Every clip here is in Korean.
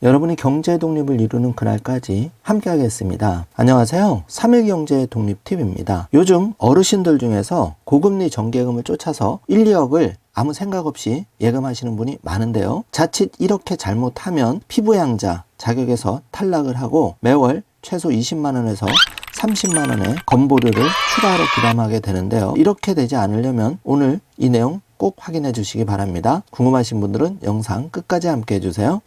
여러분이 경제 독립을 이루는 그날까지 함께 하겠습니다. 안녕하세요. 3일 경제 독립 팁입니다. 요즘 어르신들 중에서 고금리 정기예금을 쫓아서 1, 2억을 아무 생각 없이 예금하시는 분이 많은데요. 자칫 이렇게 잘못하면 피부양자 자격에서 탈락을 하고 매월 최소 20만원에서 30만원의 건보료를 추가로 부담하게 되는데요. 이렇게 되지 않으려면 오늘 이 내용 꼭 확인해 주시기 바랍니다. 궁금하신 분들은 영상 끝까지 함께 해주세요.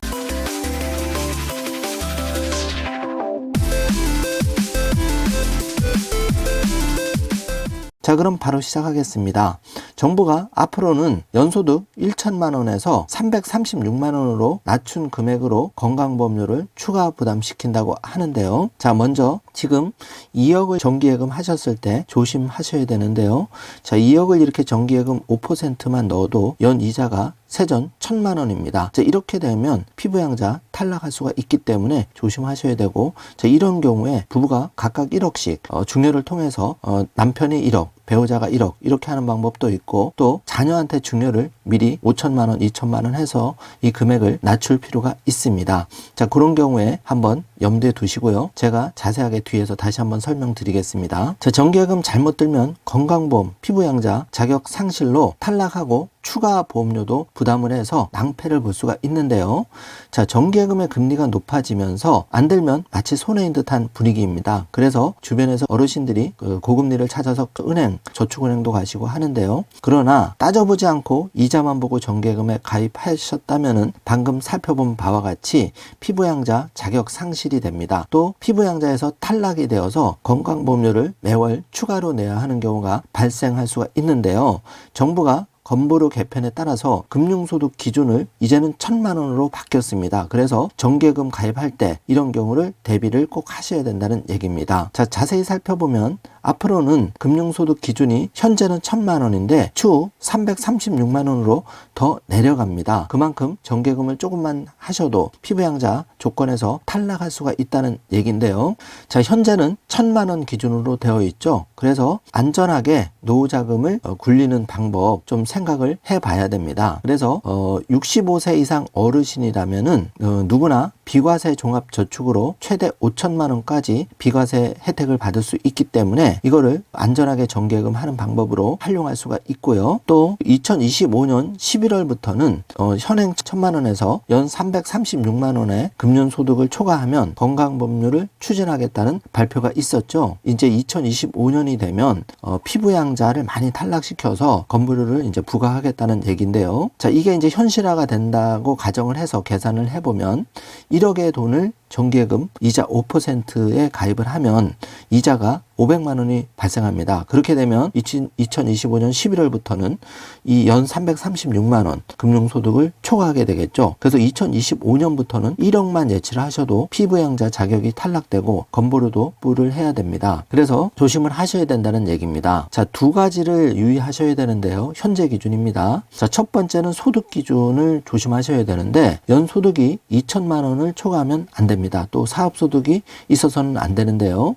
자, 그럼 바로 시작하겠습니다. 정부가 앞으로는 연소득 1천만원에서 336만원으로 낮춘 금액으로 건강보험료를 추가 부담시킨다고 하는데요. 자, 먼저 지금 2억을 정기예금 하셨을 때 조심하셔야 되는데요. 자, 2억을 이렇게 정기예금 5%만 넣어도 연 이자가 세전 1,000만원입니다. 자, 이렇게 되면 피부양자 탈락할 수가 있기 때문에 조심하셔야 되고, 자, 이런 경우에 부부가 각각 1억씩 중료를 통해서 남편이 1억, 배우자가 1억 이렇게 하는 방법도 있고, 또 자녀한테 중료를 미리 5천만원, 2천만원 해서 이 금액을 낮출 필요가 있습니다. 자, 그런 경우에 한번 염두에 두시고요. 제가 자세하게 뒤에서 다시 한번 설명드리겠습니다. 자, 정기예금 잘못 들면 건강보험, 피부양자 자격 상실로 탈락하고 추가 보험료도 부담을 해서 낭패를 볼 수가 있는데요. 자, 정기예금의 금리가 높아지면서 안 들면 마치 손해인 듯한 분위기입니다. 그래서 주변에서 어르신들이 고금리를 찾아서 은행, 저축은행도 가시고 하는데요. 그러나 따져보지 않고 이자만 보고 정기예금에 가입하셨다면은 방금 살펴본 바와 같이 피부양자 자격 상실이 됩니다. 또 피부양자에서 탈락이 되어서 건강보험료를 매월 추가로 내야 하는 경우가 발생할 수가 있는데요. 정부가 건보료 개편에 따라서 금융소득 기준을 이제는 1,000만원으로 바뀌었습니다. 그래서 정기예금 가입할 때 이런 경우를 대비를 꼭 하셔야 된다는 얘기입니다. 자, 자세히 살펴보면 앞으로는 금융소득 기준이 현재는 1,000만원인데 추후 336만원으로 더 내려갑니다. 그만큼 정기예금을 조금만 하셔도 피부양자 조건에서 탈락할 수가 있다는 얘기인데요. 자, 현재는 1,000만원 기준으로 되어 있죠. 그래서 안전하게 노후자금을 굴리는 방법 좀 생각을 해봐야 됩니다. 그래서 65세 이상 어르신이라면은 누구나 비과세 종합저축으로 최대 5천만원까지 비과세 혜택을 받을 수 있기 때문에 이거를 안전하게 정기예금 하는 방법으로 활용할 수가 있고요. 또 2025년 11월부터는 현행 1,000만원에서 연 336만원의 금년소득을 초과하면 건강보험료를 추진하겠다는 발표가 있었죠. 이제 2025년이 되면 피부양자를 많이 탈락시켜서 건보료를 이제 부과하겠다는 얘기인데요. 자, 이게 이제 현실화가 된다고 가정을 해서 계산을 해보면 1억의 돈을 정기예금 이자 5%에 가입을 하면 이자가 500만원이 발생합니다. 그렇게 되면 2025년 11월부터는 이 연 336만원 금융소득을 초과하게 되겠죠. 그래서 2025년부터는 1억만 예치를 하셔도 피부양자 자격이 탈락되고 건보료도 부를 해야 됩니다. 그래서 조심을 하셔야 된다는 얘기입니다. 자, 두 가지를 유의하셔야 되는데요. 현재 기준입니다. 자, 첫 번째는 소득 기준을 조심하셔야 되는데 연소득이 2천만원을 초과하면 안 됩니다. 또 사업소득이 있어서는 안 되는데요.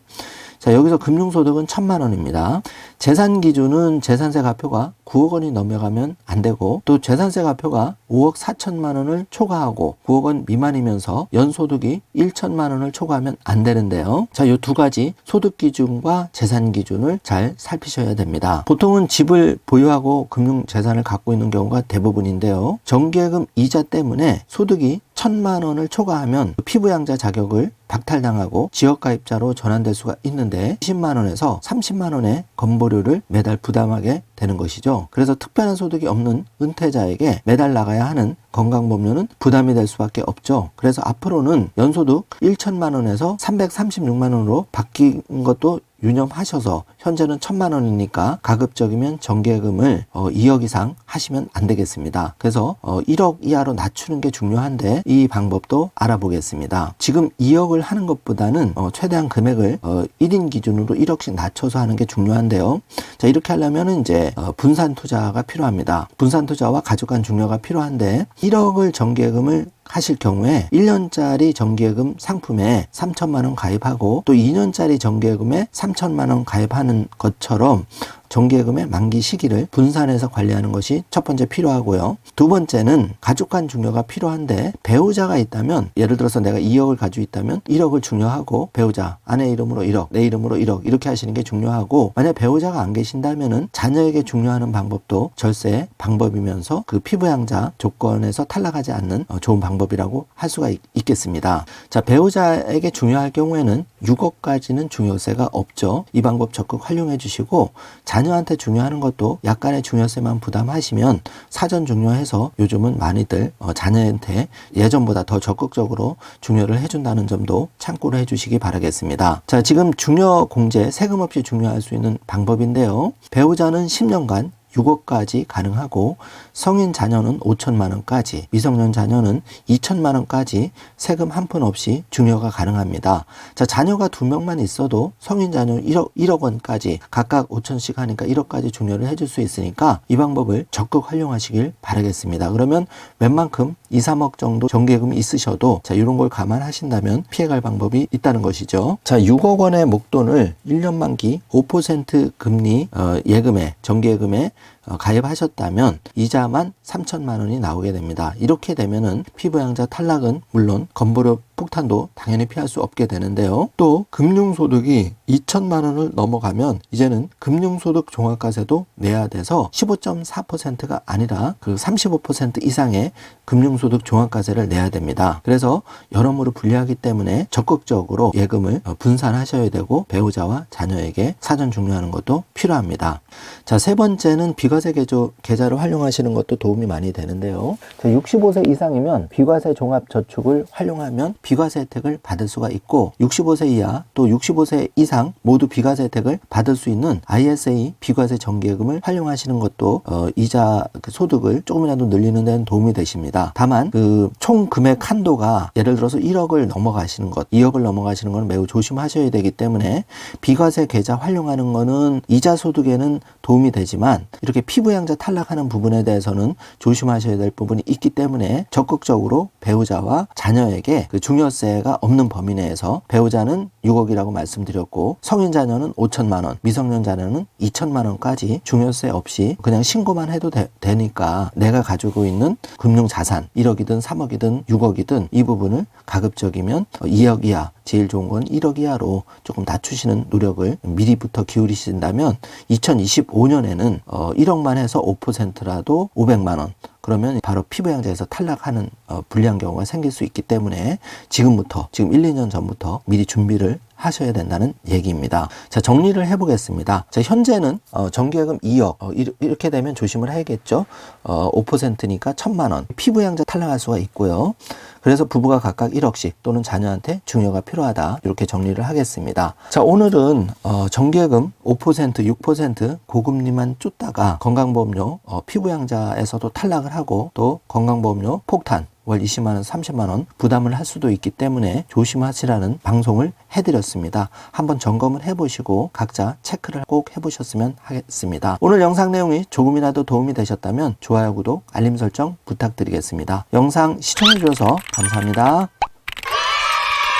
자, 여기서 금융소득은 1,000만원입니다. 재산 기준은 재산세 가표가 9억 원이 넘어가면 안 되고, 또 재산세 가표가 5억 4천만 원을 초과하고 9억 원 미만이면서 연소득이 1천만 원을 초과하면 안 되는데요. 자, 이 두 가지 소득 기준과 재산 기준을 잘 살피셔야 됩니다. 보통은 집을 보유하고 금융 재산을 갖고 있는 경우가 대부분인데요. 정기예금 이자 때문에 소득이 1,000만 원을 초과하면 피부양자 자격을 박탈당하고 지역가입자로 전환될 수가 있는데 20만 원에서 30만 원의 건보료를 매달 부담하게 되는 것이죠. 그래서 특별한 소득이 없는 은퇴자에게 매달 나가야 하는 건강보험료는 부담이 될 수밖에 없죠. 그래서 앞으로는 연소득 1천만 원에서 336만 원으로 바뀐 것도 유념하셔서 현재는 1,000만 원이니까 가급적이면 정기예금을 2억 이상 하시면 안 되겠습니다. 그래서 1억 이하로 낮추는 게 중요한데 이 방법도 알아보겠습니다. 지금 2억을 하는 것보다는 최대한 금액을 1인 기준으로 1억씩 낮춰서 하는 게 중요한데요. 자, 이렇게 하려면 이제 분산 투자가 필요합니다. 분산 투자와 가족 간 중료가 필요한데 1억을 정기예금을 하실 경우에 1년짜리 정기예금 상품에 3천만 원 가입하고 또 2년짜리 정기예금에 3천만 원 가입하는 것처럼 정기예금의 만기 시기를 분산해서 관리하는 것이 첫 번째 필요하고요. 두 번째는 가족 간 중요가 필요한데 배우자가 있다면, 예를 들어서 내가 2억을 가지고 있다면 1억을 중요하고 배우자, 아내 이름으로 1억, 내 이름으로 1억 이렇게 하시는 게 중요하고, 만약 배우자가 안 계신다면은 자녀에게 중요하는 방법도 절세 방법이면서 그 피부양자 조건에서 탈락하지 않는 좋은 방법이라고 할 수가 있겠습니다. 자, 배우자에게 중요할 경우에는 6억까지는 중요세가 없죠. 이 방법 적극 활용해 주시고, 자녀한테 중요하는 것도 약간의 중요세만 부담하시면 사전 중요해서 요즘은 많이들 자녀한테 예전보다 더 적극적으로 중요를 해준다는 점도 참고를 해주시기 바라겠습니다. 자, 지금 중요 공제 세금 없이 중요할 수 있는 방법인데요. 배우자는 10년간 6억까지 가능하고, 성인 자녀는 5천만 원까지, 미성년 자녀는 2천만 원까지 세금 한 푼 없이 중요가 가능합니다. 자, 자녀가 2명만 있어도 성인 자녀 1억 원까지 각각 5천씩 하니까 1억까지 중요를 해줄 수 있으니까 이 방법을 적극 활용하시길 바라겠습니다. 그러면 웬만큼 2, 3억 정도 정기예금이 있으셔도, 자, 이런 걸 감안하신다면 피해갈 방법이 있다는 것이죠. 자, 6억 원의 목돈을 1년 만기 5% 금리 예금에, 정기예금에 가입하셨다면 이자만 3천만 원이 나오게 됩니다. 이렇게 되면은 피부양자 탈락은 물론 건보료 폭탄도 당연히 피할 수 없게 되는데요. 또 금융소득이 2천만 원을 넘어가면 이제는 금융소득 종합과세도 내야 돼서 15.4%가 아니라 그 35% 이상의 금융소득 종합과세를 내야 됩니다. 그래서 여러모로 불리하기 때문에 적극적으로 예금을 분산하셔야 되고, 배우자와 자녀에게 사전 중요하는 것도 필요합니다. 자, 세 번째는 비과세 계좌를 활용하시는 것도 도움이 많이 되는데요. 65세 이상이면 비과세 종합저축을 활용하면 비과세 혜택을 받을 수가 있고, 65세 이하 또 65세 이상 모두 비과세 혜택을 받을 수 있는 ISA 비과세 정기예금을 활용하시는 것도 이자 소득을 조금이라도 늘리는 데는 도움이 되십니다. 다만 그 총 금액 한도가 예를 들어서 1억을 넘어가시는 것, 2억을 넘어가시는 건 매우 조심하셔야 되기 때문에 비과세 계좌 활용하는 거는 이자 소득에는 도움이 되지만 이렇게 피부양자 탈락하는 부분에 대해서는 조심하셔야 될 부분이 있기 때문에 적극적으로 배우자와 자녀에게 그 중요세가 없는 범위 내에서, 배우자는 6억이라고 말씀드렸고 성인 자녀는 5천만 원, 미성년 자녀는 2천만 원까지 중요세 없이 그냥 신고만 해도 되니까 내가 가지고 있는 금융자산 1억이든 3억이든 6억이든 이 부분을 가급적이면 2억 이하, 제일 좋은 건 1억 이하로 조금 낮추시는 노력을 미리부터 기울이신다면 2025년에는 1억만 해서 5%라도 500만 원, 그러면 바로 피부양자에서 탈락하는 불리한 경우가 생길 수 있기 때문에 지금부터, 지금 1, 2년 전부터 미리 준비를 하셔야 된다는 얘기입니다. 자, 정리를 해보겠습니다. 자, 현재는 정기예금 2억 이렇게 되면 조심을 해야겠죠. 5%니까 1,000만 원 피부양자 탈락할 수가 있고요. 그래서 부부가 각각 1억씩 또는 자녀한테 중요가 필요하다, 이렇게 정리를 하겠습니다. 자, 오늘은 정기예금 5%, 6% 고금리만 쫓다가 건강보험료 피부양자에서도 탈락을 하고 또 건강보험료 폭탄 월 20만 원, 30만 원 부담을 할 수도 있기 때문에 조심하시라는 방송을 해드렸습니다. 한번 점검을 해보시고 각자 체크를 꼭 해보셨으면 하겠습니다. 오늘 영상 내용이 조금이라도 도움이 되셨다면 좋아요, 구독, 알림 설정 부탁드리겠습니다. 영상 시청해주셔서 감사합니다.